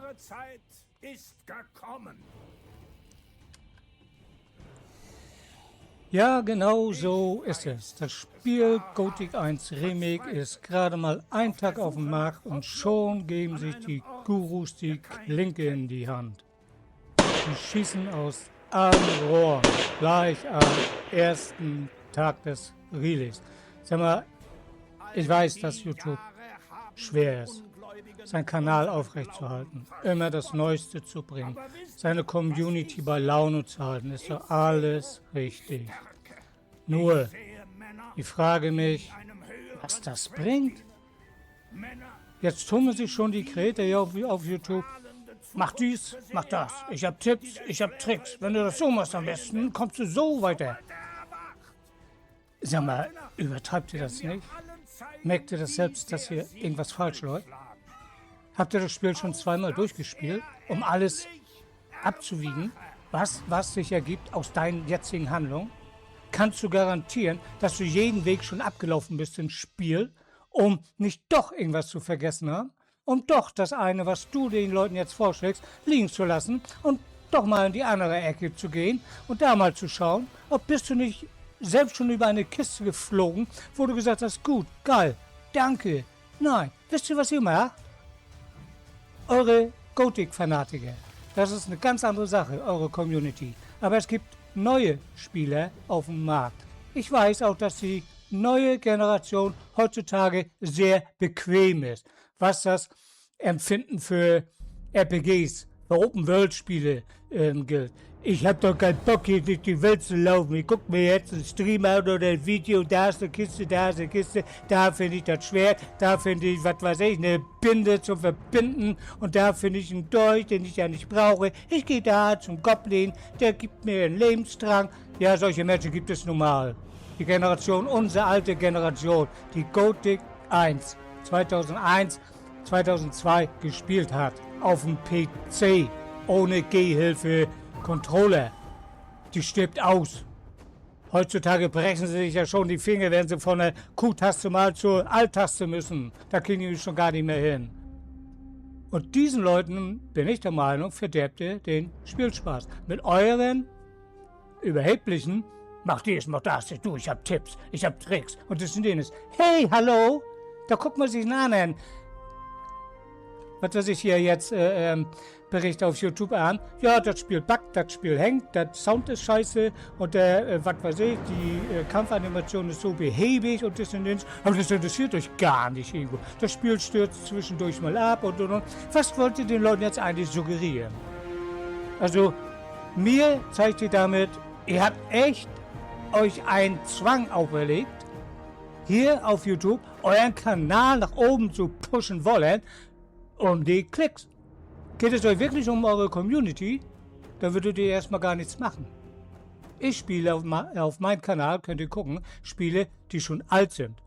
Eure Zeit ist gekommen. Ja, genau so ist es. Das Spiel Gothic 1 Remake ist gerade mal ein Tag auf dem Markt und schon geben sich die Gurus die Klinke in die Hand. Die schießen aus allen Rohren gleich am ersten Tag des Release. Sag mal, ich weiß, dass YouTube schwer ist, seinen Kanal aufrechtzuerhalten, immer das Neueste zu bringen, seine Community bei Laune zu halten, ist doch alles richtig. Nur, ich frage mich, was das bringt. Jetzt tummeln sich schon die Kreator hier auf YouTube. Mach dies, mach das. Ich hab Tipps, ich hab Tricks. Wenn du das so machst am besten, kommst du so weiter. Sag mal, übertreibt ihr das nicht? Merkt ihr das selbst, dass hier irgendwas falsch läuft? Habt ihr das Spiel schon zweimal durchgespielt, um alles abzuwiegen, was sich ergibt aus deinen jetzigen Handlungen? Kannst du garantieren, dass du jeden Weg schon abgelaufen bist im Spiel, um nicht doch irgendwas zu vergessen haben? Um doch das eine, was du den Leuten jetzt vorschlägst, liegen zu lassen und doch mal in die andere Ecke zu gehen und da mal zu schauen, ob bist du nicht selbst schon über eine Kiste geflogen, wo du gesagt hast, gut, geil, danke. Nein, wisst ihr, was ihr macht? Eure Gothic-Fanatiker. Das ist eine ganz andere Sache, eure Community. Aber es gibt neue Spieler auf dem Markt. Ich weiß auch, dass die neue Generation heutzutage sehr bequem ist, was das Empfinden für RPGs, für Open-World-Spiele gilt. Ich hab doch keinen Bock, hier durch die Welt zu laufen. Ich guck mir jetzt einen Stream an oder ein Video, da ist eine Kiste, da ist eine Kiste, da finde ich das Schwert, da finde ich, was weiß ich, eine Binde zum Verbinden und da finde ich einen Dolch, den ich ja nicht brauche. Ich gehe da zum Goblin, der gibt mir einen Lebensdrang. Ja, solche Menschen gibt es nun mal. Die Generation, unsere alte Generation, die Gothic 1 2001, 2002 gespielt hat, auf dem PC, ohne Gehhilfe, Controller, die stirbt aus. Heutzutage brechen sie sich ja schon die Finger, wenn sie von der Q-Taste mal zur Alt-Taste müssen. Da kriegen die schon gar nicht mehr hin. Und diesen Leuten, bin ich der Meinung, verderbt ihr den Spielspaß. Mit euren überheblichen, mach dies, mach das, du, ich hab Tipps, ich hab Tricks und das und jenes. Hey, hallo, da guckt man sich einen anderen, was weiß ich hier jetzt, Bericht auf YouTube an. Ja, das Spiel buggt, das Spiel hängt, der Sound ist scheiße und der, was weiß ich, die Kampfanimation ist so behäbig und das und das. Aber das interessiert euch gar nicht irgendwo. Das Spiel stürzt zwischendurch mal ab und. Was wollt ihr den Leuten jetzt eigentlich suggerieren? Also, mir zeigt ihr damit, ihr habt echt euch einen Zwang auferlegt, hier auf YouTube euren Kanal nach oben zu pushen wollen, um die Klicks. Geht es euch wirklich um eure Community, dann würdet ihr erstmal gar nichts machen. Ich spiele auf meinem Kanal, könnt ihr gucken, Spiele, die schon alt sind.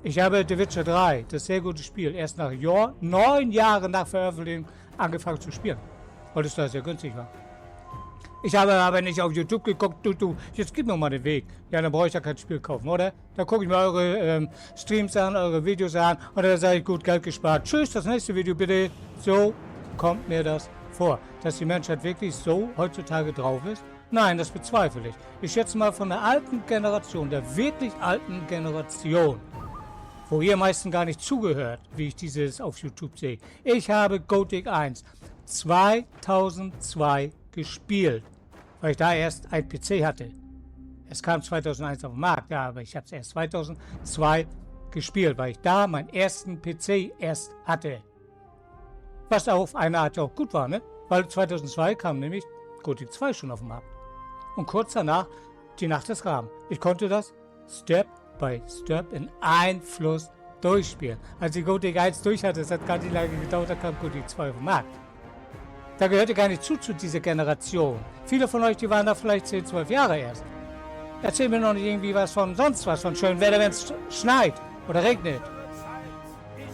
Ich habe The Witcher 3, das sehr gute Spiel, erst nach 9 Jahren nach Veröffentlichung angefangen zu spielen, weil es da sehr günstig war. Ich habe aber nicht auf YouTube geguckt, du, jetzt gib mir mal den Weg. Ja, dann brauche ich ja kein Spiel kaufen, oder? Da gucke ich mir eure Streams an, eure Videos an und dann sage ich, gut, Geld gespart. Tschüss, das nächste Video bitte. So kommt mir das vor. Dass die Menschheit wirklich so heutzutage drauf ist? Nein, das bezweifle ich. Ich schätze mal von der alten Generation, der wirklich alten Generation, wo ihr meisten gar nicht zugehört, wie ich dieses auf YouTube sehe. Ich habe Gothic 1 2002 gespielt, weil ich da erst ein PC hatte. Es kam 2001 auf den Markt, ja, aber ich habe es erst 2002 gespielt, weil ich da meinen ersten PC erst hatte. Was auf eine Art auch gut war, ne? Weil 2002 kam nämlich Gothic 2 schon auf den Markt. Und kurz danach die Nacht des Raben. Ich konnte das Step by Step in einem Fluss durchspielen. Als ich Gothic 1 durch hatte, es hat gar nicht lange gedauert, da kam Gothic 2 auf den Markt. Da gehörte gar nicht zu dieser Generation. Viele von euch, die waren da vielleicht 10, 12 Jahre erst. Erzähl mir noch nicht irgendwie was von sonst was, von schönem Wetter, wenn es schneit oder regnet.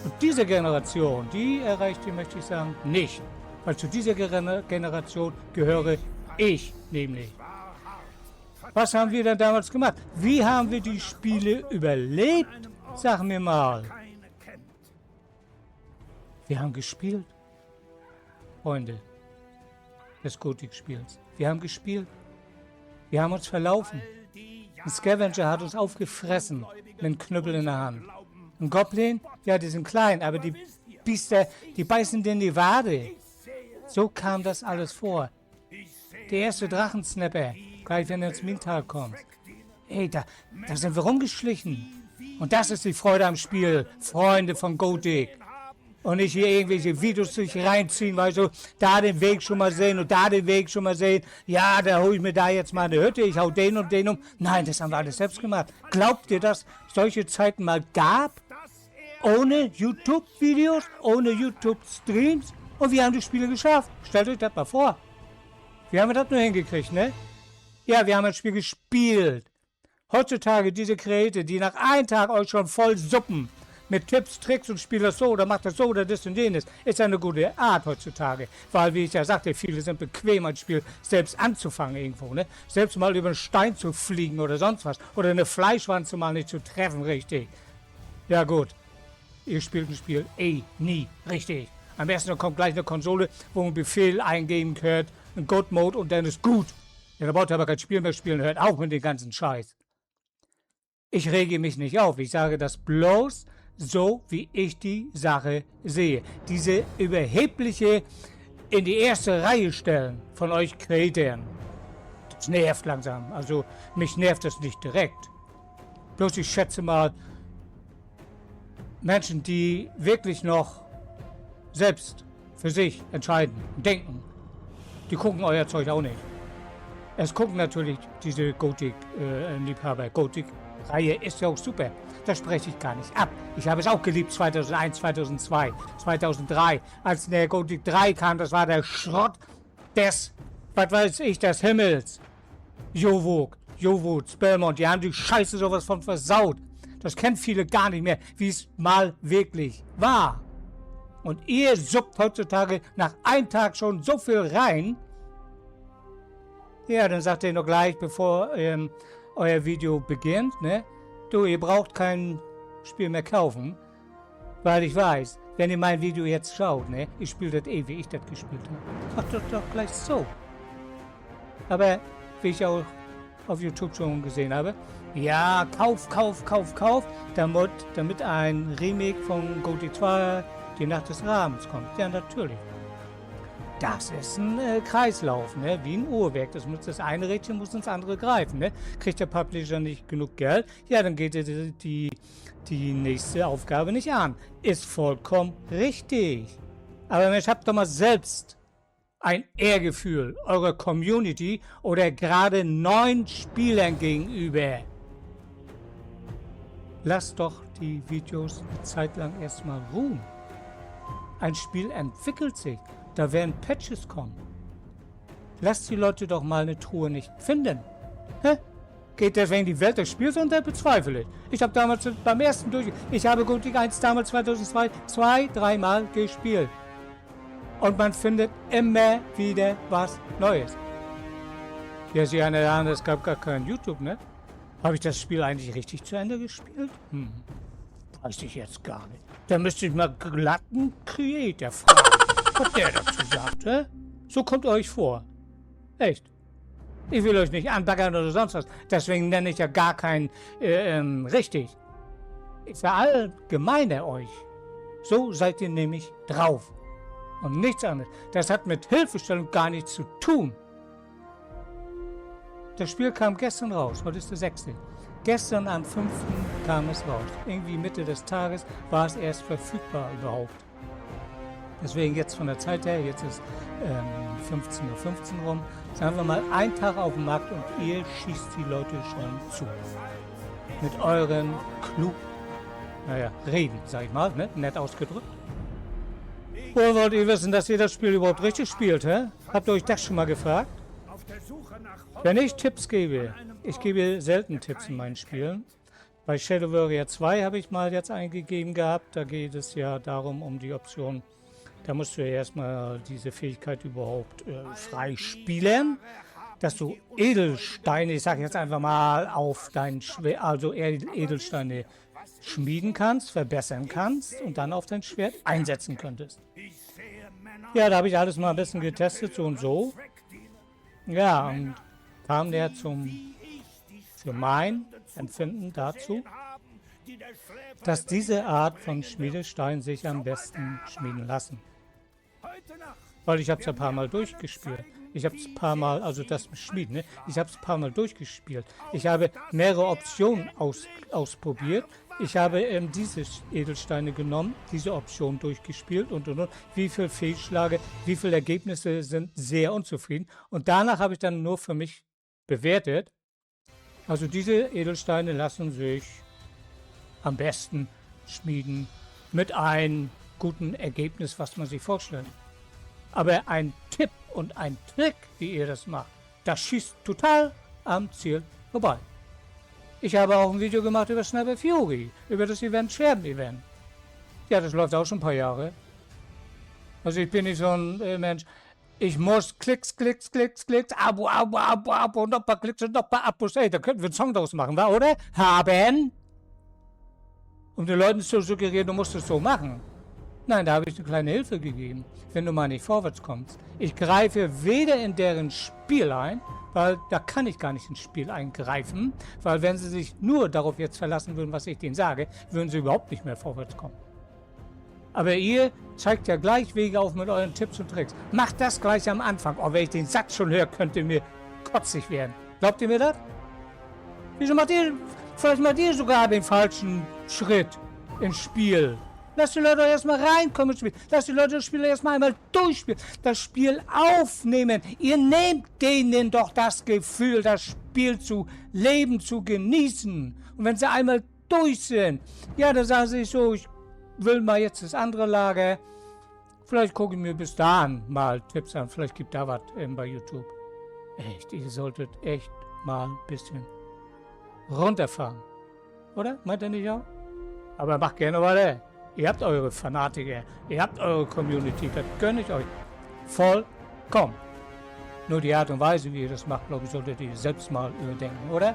Und diese Generation, die erreicht ihr, möchte ich sagen, nicht. Weil zu dieser Generation gehöre ich nämlich. Was haben wir denn damals gemacht? Wie haben wir die Spiele überlebt? Sag mir mal. Wir haben gespielt. Freunde des Gothic-Spiels. Wir haben gespielt. Wir haben uns verlaufen. Ein Scavenger hat uns aufgefressen mit einem Knüppel in der Hand. Ein Goblin, ja, die sind klein, aber die Biester, die beißen dir in die Wade. So kam das alles vor. Der erste Drachensnapper, gleich wenn du ins Mintal kommst. Ey, da sind wir rumgeschlichen. Und das ist die Freude am Spiel, Freunde von Gothic. Und nicht hier irgendwelche Videos sich reinziehen, weil so da den Weg schon mal sehen und da den Weg schon mal sehen. Ja, da hole ich mir da jetzt mal eine Hütte, ich hau den und den um. Nein, das haben wir alles selbst gemacht. Glaubt ihr, dass es solche Zeiten mal gab? Ohne YouTube-Videos, ohne YouTube-Streams? Und wir haben die Spiele geschafft. Stellt euch das mal vor. Wie haben wir das nur hingekriegt, ne? Ja, wir haben ein Spiel gespielt. Heutzutage diese Geräte, die nach einem Tag euch schon voll suppen. Mit Tipps, Tricks und spielt das so oder macht das so oder das und jenes. Ist eine gute Art heutzutage. Weil, wie ich ja sagte, viele sind bequem, ein Spiel selbst anzufangen irgendwo. Ne? Selbst mal über einen Stein zu fliegen oder sonst was. Oder eine Fleischwanze mal nicht zu treffen, richtig. Ja gut, ihr spielt ein Spiel nie richtig. Am besten kommt gleich eine Konsole, wo man einen Befehl eingeben könnt, ein God-Mode und dann ist gut. Ja, da braucht ihr aber kein Spiel mehr spielen, hört auf mit dem ganzen Scheiß. Ich rege mich nicht auf, ich sage das bloß so, wie ich die Sache sehe. Diese überhebliche in die erste Reihe stellen von euch Kreatoren. Das nervt langsam. Also mich nervt das nicht direkt. Bloß ich schätze mal, Menschen, die wirklich noch selbst für sich entscheiden und denken, die gucken euer Zeug auch nicht. Es gucken natürlich diese Gothic-Liebhaber. Gothic-Reihe ist ja auch super. Das spreche ich gar nicht ab. Ich habe es auch geliebt 2001, 2002, 2003. Als der Gothic 3 kam, das war der Schrott des, was weiß ich, des Himmels. Jovuk, Belmont, die haben die Scheiße sowas von versaut. Das kennen viele gar nicht mehr, wie es mal wirklich war. Und ihr suppt heutzutage nach einem Tag schon so viel rein. Ja, dann sagt ihr noch gleich, bevor euer Video beginnt, ne? Du, ihr braucht kein Spiel mehr kaufen, weil ich weiß, wenn ihr mein Video jetzt schaut, ne? Ich spiele das wie ich das gespielt habe. Macht das doch gleich so. Aber, wie ich auch auf YouTube schon gesehen habe, ja, kauf, damit ein Remake von Gothic 2, die Nacht des Rahmens kommt. Ja, natürlich. Das ist ein Kreislauf, ne? Wie ein Uhrwerk. Das eine Rädchen muss ins andere greifen. Ne? Kriegt der Publisher nicht genug Geld, ja, dann geht die nächste Aufgabe nicht an. Ist vollkommen richtig. Aber Mensch, habt doch mal selbst ein Ehrgefühl eurer Community oder gerade neuen Spielern gegenüber. Lasst doch die Videos eine Zeit lang erstmal ruhen. Ein Spiel entwickelt sich. Da werden Patches kommen. Lasst die Leute doch mal eine Truhe nicht finden. Hä? Geht deswegen die Welt des Spiels unter? Bezweifle ich. Ich habe damals beim ersten ich habe Gothic 1 damals 2002 3-mal gespielt. Und man findet immer wieder was Neues. Ja, Sie erinnern, es gab gar kein YouTube, ne? Habe ich das Spiel eigentlich richtig zu Ende gespielt? Weiß ich jetzt gar nicht. Da müsste ich mal glatten Creator fragen. Was der dazu sagt, hä? So kommt euch vor. Echt. Ich will euch nicht anbaggern oder sonst was. Deswegen nenne ich ja gar keinen richtig. Ich verallgemeine euch. So seid ihr nämlich drauf. Und nichts anderes. Das hat mit Hilfestellung gar nichts zu tun. Das Spiel kam gestern raus. Heute ist der 6. Gestern am 5. kam es raus. Irgendwie Mitte des Tages war es erst verfügbar überhaupt. Deswegen jetzt von der Zeit her, jetzt ist 15:15 Uhr rum, sagen wir mal, ein Tag auf dem Markt und ihr schießt die Leute schon zu. Mit euren Reden, sag ich mal, ne? Nett ausgedrückt. Woher wollt ihr wissen, dass ihr das Spiel überhaupt richtig spielt, hä? Habt ihr euch das schon mal gefragt? Wenn ich Tipps gebe, ich gebe selten Tipps in meinen Spielen. Bei Shadow Warrior 2 habe ich mal jetzt eingegeben gehabt, da geht es ja darum, um die Option. Da musst du ja erstmal diese Fähigkeit überhaupt frei spielen, dass du Edelsteine, ich sage jetzt einfach mal, auf dein Schwert, also Edelsteine schmieden kannst, verbessern kannst und dann auf dein Schwert einsetzen könntest. Ja, da habe ich alles mal ein bisschen getestet, so und so. Ja, und kam der für mein Empfinden dazu, dass diese Art von Schmiedestein sich am besten schmieden lassen. Weil ich habe es ein paar Mal durchgespielt. Ich habe es ein paar Mal, also das Schmieden, ne? Ich habe es ein paar Mal durchgespielt. Ich habe mehrere Optionen ausprobiert. Ich habe diese Edelsteine genommen, diese Option durchgespielt und. Wie viele Fehlschläge, wie viele Ergebnisse sind sehr unzufrieden. Und danach habe ich dann nur für mich bewertet. Also diese Edelsteine lassen sich am besten schmieden mit einem guten Ergebnis, was man sich vorstellt. Aber ein Tipp und ein Trick, wie ihr das macht, das schießt total am Ziel vorbei. Ich habe auch ein Video gemacht über Sniper Fury, über das Event Scherben-Event. Ja, das läuft auch schon ein paar Jahre. Also ich bin nicht so ein Mensch, ich muss Klicks, Abo, und noch ein paar Klicks und noch ein paar Abos. Ey, da könnten wir einen Song draus machen, wa, oder? Haben? Um den Leuten zu suggerieren, du musst es so machen. Nein, da habe ich eine kleine Hilfe gegeben, wenn du mal nicht vorwärts kommst. Ich greife weder in deren Spiel ein, weil da kann ich gar nicht ins Spiel eingreifen, weil wenn sie sich nur darauf jetzt verlassen würden, was ich denen sage, würden sie überhaupt nicht mehr vorwärts kommen. Aber ihr zeigt ja gleich Wege auf mit euren Tipps und Tricks. Macht das gleich am Anfang. Oh, wenn ich den Satz schon höre, könnte mir kotzig werden. Glaubt ihr mir das? Wieso vielleicht macht ihr sogar den falschen Schritt ins Spiel. Lasst die Leute erstmal reinkommen ins Spiel. Lasst die Leute das Spiel erstmal einmal durchspielen. Das Spiel aufnehmen. Ihr nehmt denen doch das Gefühl, das Spiel zu leben, zu genießen. Und wenn sie einmal durch sind, ja, dann sagen sie so, ich will mal jetzt das andere Lager. Vielleicht gucke ich mir bis dahin mal Tipps an. Vielleicht gibt da was bei YouTube. Echt, ihr solltet echt mal ein bisschen runterfahren. Oder? Meint ihr nicht auch? Aber macht gerne weiter. Ihr habt eure Fanatiker, ihr habt eure Community, das gönne ich euch vollkommen. Nur die Art und Weise, wie ihr das macht, glaube ich, solltet ihr selbst mal überdenken, oder?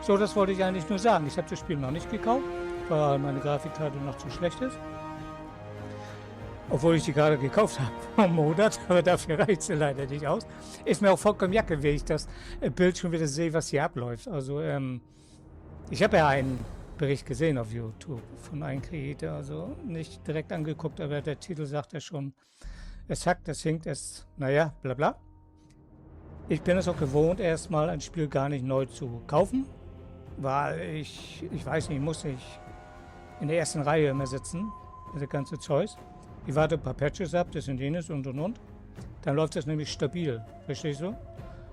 So, das wollte ich eigentlich nur sagen. Ich habe das Spiel noch nicht gekauft, weil meine Grafikkarte noch zu schlecht ist. Obwohl ich die gerade gekauft habe vor einem Monat, aber dafür reicht sie leider nicht aus. Ist mir auch vollkommen Jacke, wenn ich das Bild schon wieder sehe, was hier abläuft. Also, ich habe ja einen Bericht gesehen auf YouTube von einem Creator, also nicht direkt angeguckt, aber der Titel sagt ja schon, es hackt, es hinkt, es, naja, bla bla. Ich bin es auch gewohnt, erstmal ein Spiel gar nicht neu zu kaufen, weil ich weiß nicht, muss ich in der ersten Reihe immer sitzen, das ganze Zeug. Ich warte ein paar Patches ab, das und jenes und. Dann läuft das nämlich stabil, verstehst du?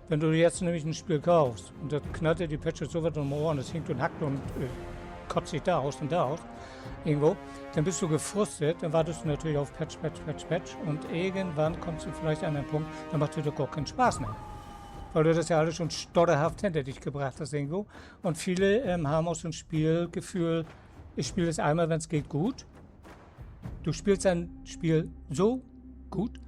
Wenn du jetzt nämlich ein Spiel kaufst und das knallt dir die Patches so weit um die Ohren, es hinkt und hackt und kotzt sich da aus irgendwo, dann bist du gefrustet, dann wartest du natürlich auf Patch und irgendwann kommst du vielleicht an einen Punkt, dann macht dir doch gar keinen Spaß mehr. Weil du das ja alles schon stotterhaft hinter dich gebracht hast irgendwo. Und viele haben auch so ein Spielgefühl, ich spiele es einmal, wenn es geht, gut. Du spielst ein Spiel so gut,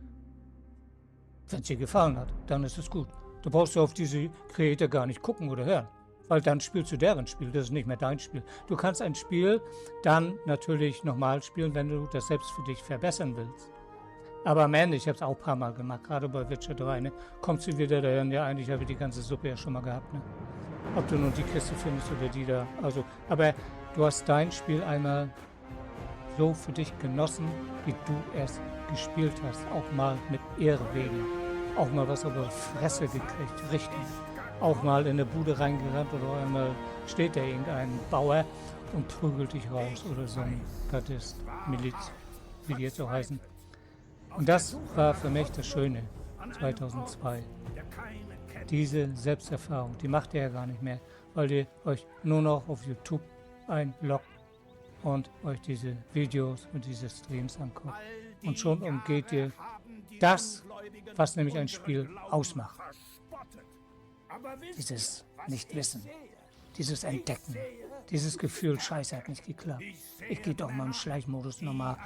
wenn es dir gefallen hat, dann ist es gut. Du brauchst auf diese Creator gar nicht gucken oder hören. Weil dann spielst du deren Spiel, das ist nicht mehr dein Spiel. Du kannst ein Spiel dann natürlich nochmal spielen, wenn du das selbst für dich verbessern willst. Aber am Ende, ich habe es auch ein paar Mal gemacht, gerade bei Witcher 3, ne, kommst du wieder dahin, ja eigentlich habe ich die ganze Suppe ja schon mal gehabt. Ne? Ob du nun die Kiste findest oder die da, also, aber du hast dein Spiel einmal so für dich genossen, wie du es gespielt hast. Auch mal mit Ehre wegen. Auch mal was auf die Fresse gekriegt, richtig. Auch mal in eine Bude reingerannt oder einmal steht da irgendein Bauer und prügelt dich raus oder so ein Gardist, Miliz, wie die jetzt auch heißen. Und das war für mich das Schöne, 2002. Diese Selbsterfahrung, die macht ihr ja gar nicht mehr, weil ihr euch nur noch auf YouTube einloggt und euch diese Videos und diese Streams anguckt. Und schon umgeht ihr das, was nämlich ein Spiel ausmacht. Dieses Nichtwissen, dieses Entdecken, dieses Gefühl, Scheiße, hat nicht geklappt. Ich gehe doch mal im Schleichmodus nochmal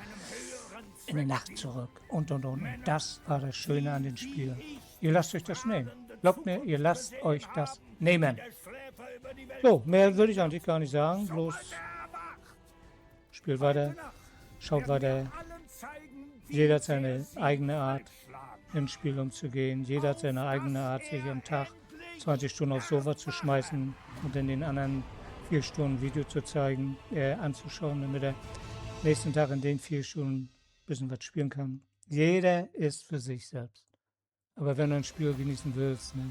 in die Nacht zurück und. Und das war das Schöne an den Spielen. Ihr lasst euch das nehmen. Glaubt mir, ihr lasst euch das nehmen. So, mehr würde ich eigentlich gar nicht sagen, bloß spielt weiter, schaut weiter, Jeder hat seine eigene Art, ins Spiel umzugehen. Jeder hat seine eigene Art, sich am Tag 20 Stunden aufs Sofa zu schmeißen und in den anderen 4 Stunden Video zu zeigen, anzuschauen, damit er nächsten Tag in den 4 Stunden ein bisschen was spielen kann. Jeder ist für sich selbst. Aber wenn du ein Spiel genießen willst, ne,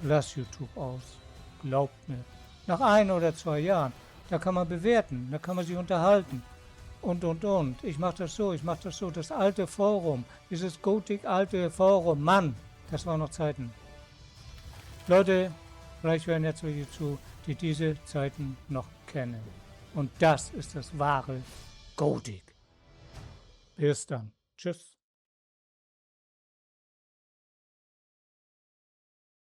lass YouTube aus. Glaubt mir. Nach 1 oder 2 Jahren, da kann man bewerten, da kann man sich unterhalten. Und. Ich mach das so, ich mach das so. Das alte Forum, dieses Gothic alte Forum, Mann, das waren noch Zeiten. Leute, vielleicht hören jetzt welche zu, die diese Zeiten noch kennen. Und das ist das wahre Gothic. Bis dann. Tschüss.